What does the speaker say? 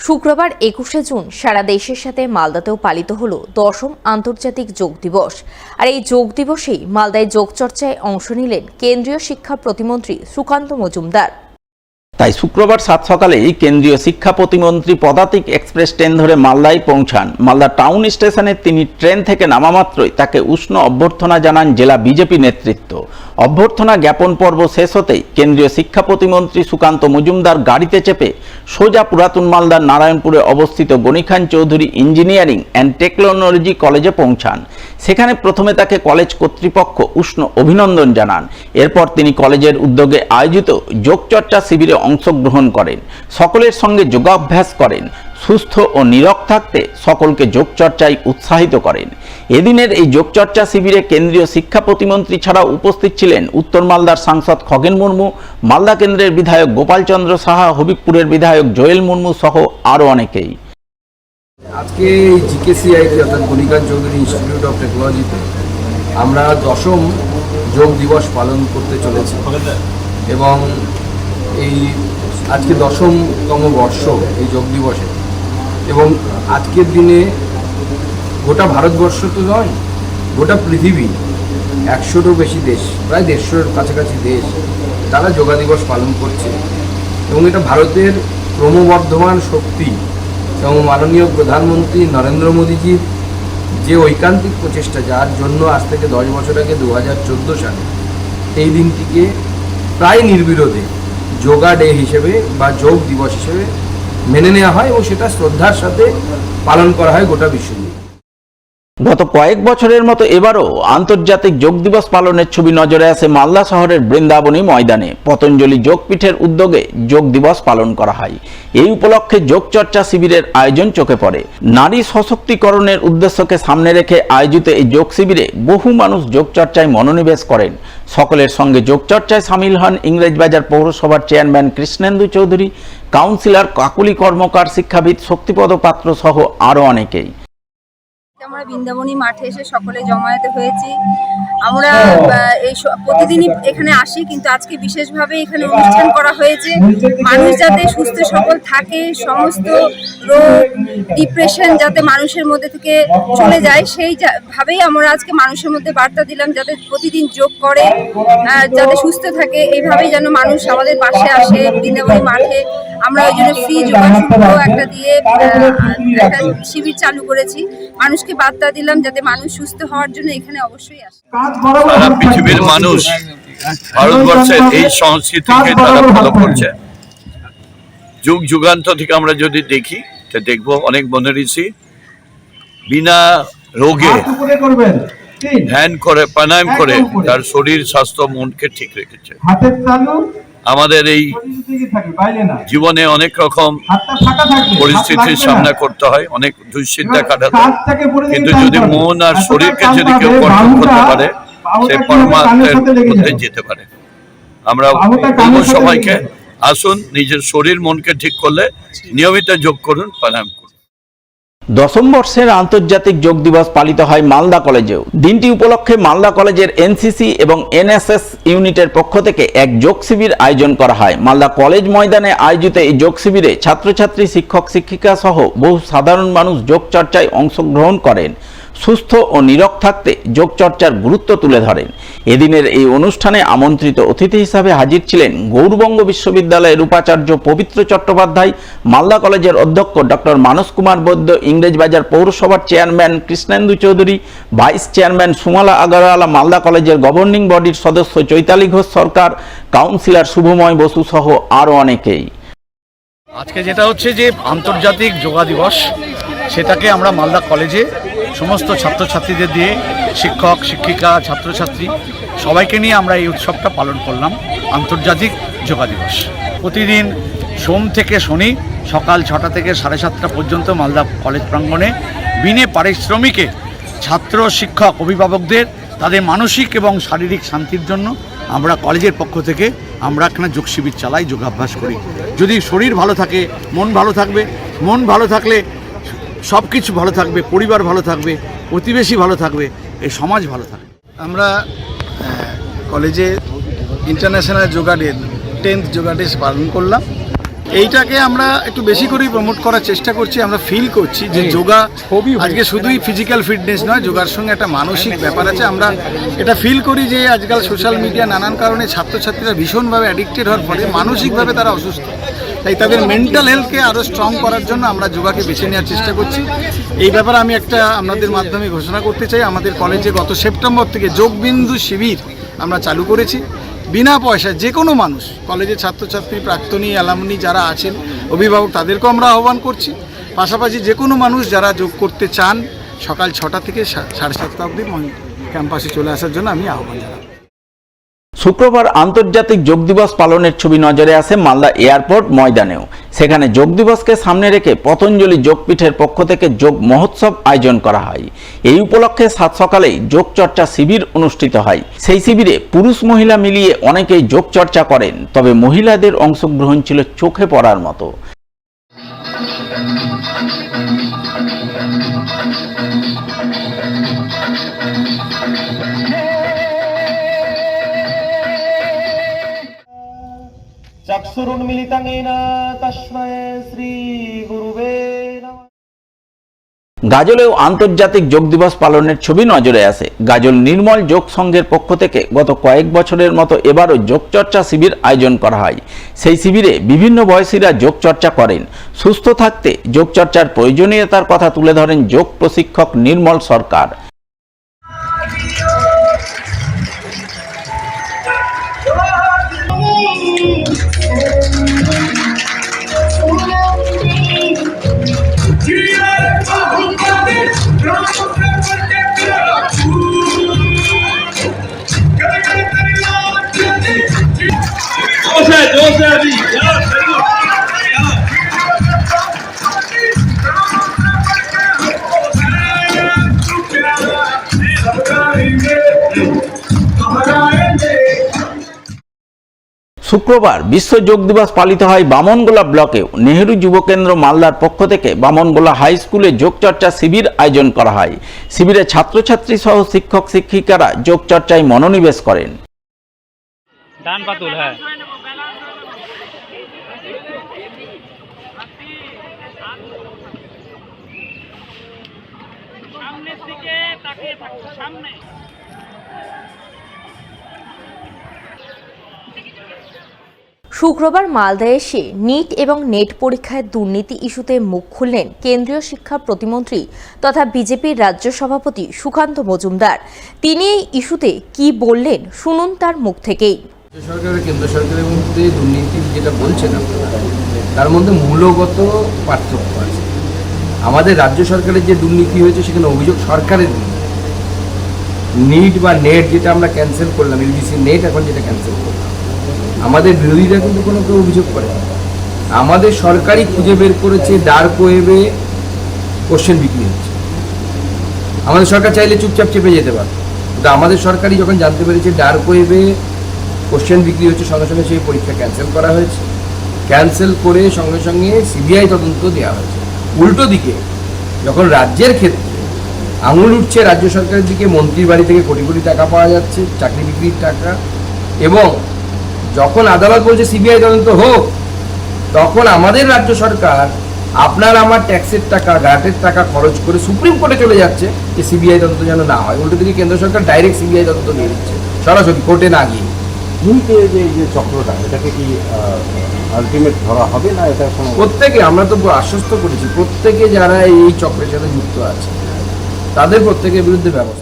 শুক্রবার ২১শে জুন সারা দেশের সাথে মালদাতেও পালিত হলো ১০ম আন্তর্জাতিক যোগ দিবস। আর এই যোগ দিবসেই মালদায় যোগচর্চায় অংশ নিলেন কেন্দ্রীয় শিক্ষা প্রতিমন্ত্রী সুকান্ত মজুমদার। তাই শুক্রবার সাত সকালেই কেন্দ্রীয় শিক্ষা প্রতিমন্ত্রী পদাতিক এক্সপ্রেস ট্রেন ধরে মালদায় পৌঁছান। মালদা টাউন স্টেশনে তিনি ট্রেন থেকে নামা মাত্রই তাকে উষ্ণ অভ্যর্থনা জানান জেলা বিজেপি নেতৃত্ব। অভ্যর্থনা জ্ঞাপন পর্ব শেষ হতেই কেন্দ্রীয় শিক্ষা প্রতিমন্ত্রী সুকান্ত মজুমদার গাড়িতে চেপে সোজা পুরাতন মালদার নারায়ণপুরে অবস্থিত Gani Khan Chowdhury engineering and technology কলেজে পৌঁছান। সেখানে প্রথমে তাকে কলেজ কর্তৃপক্ষ উষ্ণ অভিনন্দন জানান। এরপর তিনি কলেজের উদ্যোগে আয়োজিত যোগচর্চা শিবিরে অংশগ্রহণ করেন, সকলের সঙ্গে যোগাভ্যাস করেন, সুস্থ ও নীরব থাকতে সকলকে যোগচর্চায় উৎসাহিত করেন। এদিনের এই যোগচর্চা শিবিরে কেন্দ্রীয় শিক্ষা প্রতিমন্ত্রী ছাড়াও উপস্থিত ছিলেন উত্তর মালদার সাংসদ খগেন মুর্মু, মালদা কেন্দ্রের বিধায়ক গোপালচন্দ্র সাহা, হবিবপুরের বিধায়ক জোয়েল মুর্মু সহ আরও অনেকেই। আজকে জিকেসিআইটি অর্থাৎ গনি খান চৌধুরী ইনস্টিটিউট অফ টেকনোলজিতে আমরা 10ম যোগ দিবস পালন করতে চলেছি এবং এই আজকে 10তম বর্ষ এই যোগ দিবসে। এবং আজকের দিনে গোটা ভারতবর্ষ তো নয়, গোটা পৃথিবী 100টারও বেশি দেশ, প্রায় 150-এর কাছাকাছি দেশ তারা যোগা দিবস পালন করছে। এবং এটা ভারতের ক্রমবর্ধমান শক্তি এবং মাননীয় প্রধানমন্ত্রী নরেন্দ্র মোদীজির যে ঐকান্তিক প্রচেষ্টা, যার জন্য আজ থেকে 10 বছর আগে 2014 সালে এই দিনটিকে প্রায় নির্বিরোধে যোগা ডে হিসেবে বা যোগ দিবস হিসেবে মেনে নেওয়া হয় এবং সেটা শ্রদ্ধার সাথে পালন করা হয় গোটা বিশ্বজুড়ে। গত কয়েক বছরের মতো এবারও আন্তর্জাতিক যোগ দিবস পালনের ছবি নজরে আসে মালদা শহরের বৃন্দাবনী ময়দানে। পতঞ্জলি যোগপীঠের উদ্যোগে যোগ দিবস পালন করা হয়। এই উপলক্ষে যোগচর্চা শিবিরের আয়োজন চোখে পড়ে। নারী সশক্তিকরণের উদ্দেশ্যকে সামনে রেখে আয়োজিত এই যোগ শিবিরে বহু মানুষ যোগচর্চায় মনোনিবেশ করেন। সকলের সঙ্গে যোগচর্চায় সামিল হন ইংরেজবাজার পৌরসভার চেয়ারম্যান কৃষ্ণেন্দু চৌধুরী, কাউন্সিলর কাকুলি কর্মকার, শিক্ষাবিদ শক্তিপদ পাত্র সহ আরও অনেকেই। আমরা বৃন্দাবনী মাঠে এসে সকলে জমায়েত হয়েছি। আমরা এই প্রতিদিনই এখানে আসি, কিন্তু আজকে বিশেষভাবে এখানে অনুষ্ঠান করা হয়েছে মানুষ যাতে সুস্থ সবল থাকে, সমস্ত রোগ ডিপ্রেশন যাতে মানুষের মধ্যে থেকে চলে যায়, সেই ভাবেই আমরা আজকে মানুষের মধ্যে বার্তা দিলাম যাতে প্রতিদিন যোগ করে, যাতে সুস্থ থাকে। এইভাবেই যেন মানুষ আমাদের পাশে আসে বৃন্দাবনী মাঠে। আমরা ওই জন্য ফ্রি যোগাসূত্র একটা দিয়ে একটা শিবির চালু করেছি। মানুষকে বার্তা দিলাম যাতে মানুষ সুস্থ হওয়ার জন্য এখানে অবশ্যই আসে। সারা পৃথিবীর মানুষ ভারতবর্ষের এই সংস্কৃতিকে তারা ফলো করছে। যুগ যুগান্তর থেকে আমরা যদি দেখি তো দেখবো অনেক মনে ঋষি বিনা রোগে ধ্যান করে, প্রাণায়াম করে তার শরীর স্বাস্থ্য মনকে ঠিক রেখেছে। আমাদের এই জীবনে অনেক রকম পরিস্থিতির সামনা করতে হয়, অনেক দুশ্চিন্তা কাটাতে হয়, কিন্তু যদি মন আর শরীরকে যদি কেউ কন্ট্রোল করতে পারে সে পরমাত্মার মধ্যে যেতে পারে। আমরা বলবো সবাইকে আসুন নিজের শরীর মনকে ঠিক করলে নিয়মিত যোগ করুন, প্রাণায়াম করুন। 10ম বর্ষের আন্তর্জাতিক যোগ দিবস পালিত হয় মালদা কলেজেও। দিনটি উপলক্ষে মালদা কলেজের এনসিসি এবং এনএসএস ইউনিটের পক্ষ থেকে এক যোগ শিবির আয়োজন করা হয়। মালদা কলেজ ময়দানে আয়োজিত এই যোগ শিবিরে ছাত্রছাত্রী, শিক্ষক শিক্ষিকা সহ বহু সাধারণ মানুষ যোগ চর্চায় অংশগ্রহণ করেন, সুস্থ ও নীরব থাকতে যোগচর্চার গুরুত্ব তুলে ধরেন। এদিনের এই অনুষ্ঠানে আমন্ত্রিত অতিথি হিসাবে হাজির ছিলেন গৌরবঙ্গ বিশ্ববিদ্যালয়ের উপাচার্য পবিত্র চট্টোপাধ্যায়, মালদা কলেজের অধ্যক্ষ ডক্টর মানস কুমার বৈদ্য, ইংরেজবাজার পৌরসভার chairman Krishnendu Chowdhury, vice chairman Sumala Agarwala, Malda কলেজের গভর্নিং বডির সদস্য চৈতালি ঘোষ সরকার, কাউন্সিলর শুভময় বসু সহ আরও অনেকেই। আজকে যেটা হচ্ছে যে আন্তর্জাতিক যোগা দিবস, সেটাকে আমরা মালদা কলেজে সমস্ত ছাত্রছাত্রীদের দিয়ে, শিক্ষক শিক্ষিকা ছাত্রছাত্রী সবাইকে নিয়ে আমরা এই উৎসবটা পালন করলাম, আন্তর্জাতিক যোগা দিবস। প্রতিদিন সোম থেকে শনি সকাল 6টা থেকে 7:30 পর্যন্ত মালদা কলেজ প্রাঙ্গণে বিনে পারিশ্রমিকে ছাত্র, শিক্ষক, অভিভাবকদের তাদের মানসিক এবং শারীরিক শান্তির জন্য আমরা কলেজের পক্ষ থেকে আমরা এখানে যোগ শিবির চালাই, যোগাভ্যাস করি। যদি শরীর ভালো থাকে মন ভালো থাকবে, মন ভালো থাকলে সব কিছু ভালো থাকবে, পরিবার ভালো থাকবে, প্রতিবেশী ভালো থাকবে, এই সমাজ ভালো থাকবে। আমরা কলেজে international yoga day 10th yoga day পালন করলাম। এইটাকে আমরা একটু বেশি করেই প্রমোট করার চেষ্টা করছি। আমরা ফিল করছি যে যোগা আজকে শুধুই ফিজিক্যাল ফিটনেস নয়, যোগার সঙ্গে একটা মানসিক ব্যাপার আছে। আমরা এটা ফিল করি যে আজকাল সোশ্যাল মিডিয়া নানান কারণে ছাত্রছাত্রীরা ভীষণভাবে অ্যাডিক্টেড হওয়ার ফলে মানসিকভাবে তারা অসুস্থ, তাই তাদের মেন্টাল হেলথকে আরও স্ট্রং করার জন্য আমরা যোগাকে বেছে নেওয়ার চেষ্টা করছি। এই ব্যাপারে আমি একটা আপনাদের মাধ্যমে ঘোষণা করতে চাই, আমাদের কলেজে গত সেপ্টেম্বর থেকে যোগবিন্দু শিবির আমরা চালু করেছি। বিনা পয়সায় যে কোনো মানুষ, কলেজের ছাত্রছাত্রী, প্রাক্তনী, অ্যালামনি যারা আছেন, অভিভাবক, তাদেরকেও আমরা আহ্বান করছি। পাশাপাশি যে কোনো মানুষ যারা যোগ করতে চান সকাল 6টা থেকে 7:30 অবধি ক্যাম্পাসে চলে আসার জন্য আমি আহ্বান জানাই। শুক্রবার আন্তর্জাতিক যোগ দিবস পালনের ছবি নজরে আসে মালদা এয়ারপোর্ট ময়দানেও। সেখানে যোগ দিবসকে সামনে রেখে পতঞ্জলি যোগপীঠের পক্ষ থেকে যোগ মহোৎসব আয়োজন করা হয়। এই উপলক্ষে সাত সকালেই যোগ চর্চা শিবির অনুষ্ঠিত হয়। সেই শিবিরে পুরুষ মহিলা মিলিয়ে অনেকেই যোগ চর্চা করেন, তবে মহিলাদের অংশগ্রহণ ছিল চোখে পড়ার মতো। चक्षुरुन्मिलितं येन तस्मै श्री गुरुवे नमः। গাজলেও আন্তর্জাতিক যোগ দিবস পালনের ছবি নজরে আসে। গাজল নির্মল যোগ সংঘের পক্ষ থেকে গত কয়েক বছরের মতো এবারও যোগ চর্চা শিবির আয়োজন করা হয়। সেই শিবিরে বিভিন্ন বয়সীরা যোগ চর্চা করেন। সুস্থ থাকতে যোগ চর্চার প্রয়োজনীয়তার কথা তুলে ধরেন যোগ প্রশিক্ষক নির্মল সরকার। শুক্রবার বিশ্ব যোগ দিবস পালিত হয় বামনগোলা ব্লকেও। নেহেরু যুবকেন্দ্র মালদার পক্ষ থেকে বামনগোলা হাই স্কুলে যোগ চর্চা শিবির আয়োজন করা হয়। শিবিরে ছাত্রছাত্রী সহ শিক্ষক শিক্ষিকারা যোগ চর্চায় মনোনিবেশ করেন। ডান পাতুল হ্যাঁ সামনের দিকে তাকিয়ে থাকো, সামনে। শুক্রবার মালদায় এসে নিট এবং নেট পরীক্ষায় দুর্নীতি ইস্যুতে মুখ খুললেন কেন্দ্রীয় শিক্ষা প্রতিমন্ত্রী তথা বিজেপির রাজ্য সভাপতি সুকান্ত মজুমদার। তিনি এই ইস্যুতে কি বললেন শুনুন তার মুখ থেকেই। সরকার কেন্দ্র সরকারের মধ্যে দুর্নীতি যেটা বলছেন আপনারা, তার মধ্যে মূলগত পার্থক্য আছে। আমাদের রাজ্য সরকারের যে দুর্নীতি হয়েছে সেখানে অভিযোগ সরকারের নিট বা নেট যেটা আমরা ক্যান্সেল করলাম, ইউজিসি নেট এখন যেটা ক্যান্সেল করলাম, আমাদের বিরোধীরা কিন্তু কোনো কেউ অভিযোগ করে না। আমাদের সরকারই খুঁজে বের করেছে ডার্ক ওয়েবে কোশ্চেন বিক্রি হচ্ছে। আমাদের সরকার চাইলে চুপচাপ চেপে যেতে পারে, কিন্তু আমাদের সরকারই যখন জানতে পেরেছে ডার্ক ওয়েবে কোশ্চেন বিক্রি হচ্ছে, সঙ্গে সঙ্গে সেই পরীক্ষা ক্যান্সেল করা হয়েছে। ক্যান্সেল করে সঙ্গে সঙ্গে সিবিআই তদন্ত দেওয়া হয়েছে। উল্টো দিকে যখন রাজ্যের ক্ষেত্রে আঙুল উঠছে রাজ্য সরকারের দিকে, মন্ত্রীর বাড়ি থেকে কোটি কোটি টাকা পাওয়া যাচ্ছে, চাকরি বিক্রির টাকা, এবং যখন আদালত বলছে সিবিআই তদন্ত হোক, তখন আমাদের রাজ্য সরকার আপনার আমার ট্যাক্সের টাকা, গ্যাটের টাকা খরচ করে সুপ্রিম কোর্টে চলে যাচ্ছে যে সিবিআই তদন্ত যেন না হয়। উল্টো দিকে কেন্দ্র সরকার ডাইরেক্ট সিবিআই তদন্ত নিয়ে নিচ্ছে, সরাসরি কোর্টে না গিয়ে। যে চক্রটা, এটাকে কি আলটিমেট ধরা হবে না? এটা প্রত্যেকে, আমরা তো আশ্বস্ত করেছি, প্রত্যেকে যারা এই চক্রের সাথে যুক্ত আছে তাদের প্রত্যেকের বিরুদ্ধে ব্যবস্থা।